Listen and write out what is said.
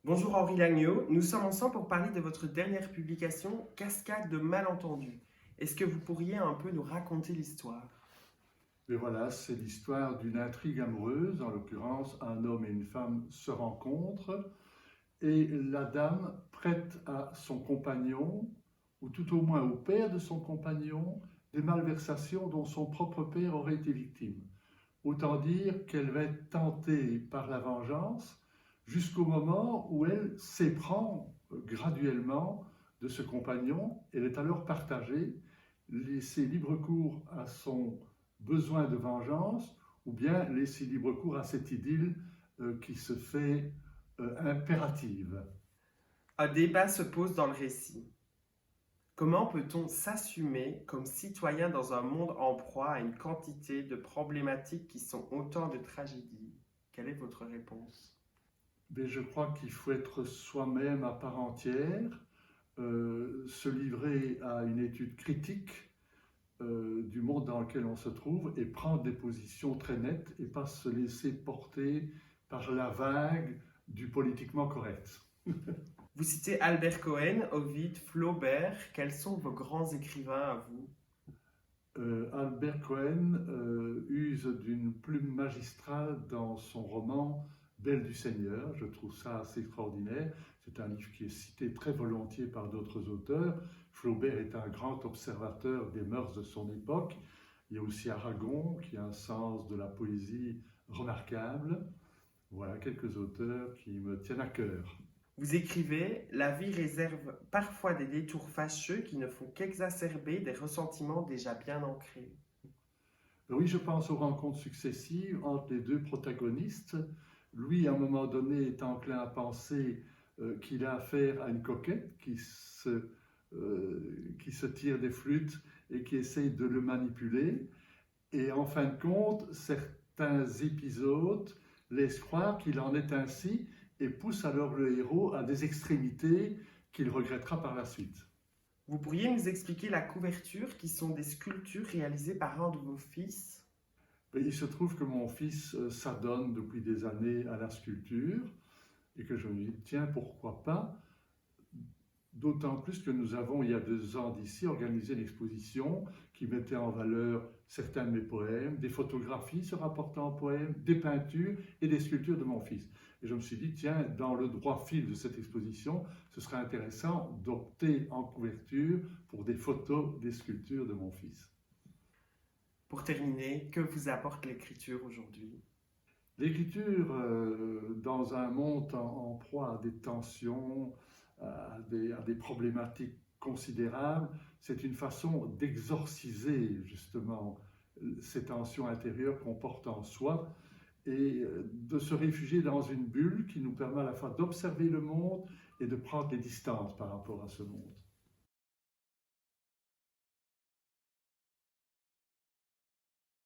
Bonjour Henri Lagneau, nous sommes ensemble pour parler de votre dernière publication, Cascade de malentendus. Est-ce que vous pourriez un peu nous raconter l'histoire? Et voilà, c'est l'histoire d'une intrigue amoureuse. En l'occurrence, un homme et une femme se rencontrent et la dame prête à son compagnon, ou tout au moins au père de son compagnon, des malversations dont son propre père aurait été victime. Autant dire qu'elle va être tentée par la vengeance jusqu'au moment où elle s'éprend graduellement de ce compagnon. Elle est alors partagée, laisser libre cours à son besoin de vengeance ou bien laisser libre cours à cette idylle qui se fait impérative. Un débat se pose dans le récit. Comment peut-on s'assumer comme citoyen dans un monde en proie à une quantité de problématiques qui sont autant de tragédies? Quelle est votre réponse? Mais je crois qu'il faut être soi-même à part entière, se livrer à une étude critique du monde dans lequel on se trouve et prendre des positions très nettes et pas se laisser porter par la vague du politiquement correct. Vous citez Albert Cohen, Ovid, Flaubert. Quels sont vos grands écrivains à vous? Albert Cohen use d'une plume magistrale dans son roman Belle du Seigneur. Je trouve ça assez extraordinaire. C'est un livre qui est cité très volontiers par d'autres auteurs. Flaubert est un grand observateur des mœurs de son époque. Il y a aussi Aragon qui a un sens de la poésie remarquable. Voilà quelques auteurs qui me tiennent à cœur. Vous écrivez, la vie réserve parfois des détours fâcheux qui ne font qu'exacerber des ressentiments déjà bien ancrés. Oui, je pense aux rencontres successives entre les deux protagonistes. Lui, à un moment donné, est enclin à penser qu'il a affaire à une coquette qui se tire des flûtes et qui essaye de le manipuler. Et en fin de compte, certains épisodes laissent croire qu'il en est ainsi et poussent alors le héros à des extrémités qu'il regrettera par la suite. Vous pourriez nous expliquer la couverture qui sont des sculptures réalisées par un de vos fils? Et il se trouve que mon fils s'adonne depuis des années à la sculpture et que je me dis, tiens, pourquoi pas. D'autant plus que nous avons, il y a 2 ans d'ici, organisé une exposition qui mettait en valeur certains de mes poèmes, des photographies se rapportant aux poèmes, des peintures et des sculptures de mon fils. Et je me suis dit, tiens, dans le droit fil de cette exposition, ce serait intéressant d'opter en couverture pour des photos des sculptures de mon fils. Pour terminer, que vous apporte l'écriture aujourd'hui? L'écriture, dans un monde en proie à des tensions, à des problématiques considérables, c'est une façon d'exorciser justement ces tensions intérieures qu'on porte en soi et de se réfugier dans une bulle qui nous permet à la fois d'observer le monde et de prendre des distances par rapport à ce monde.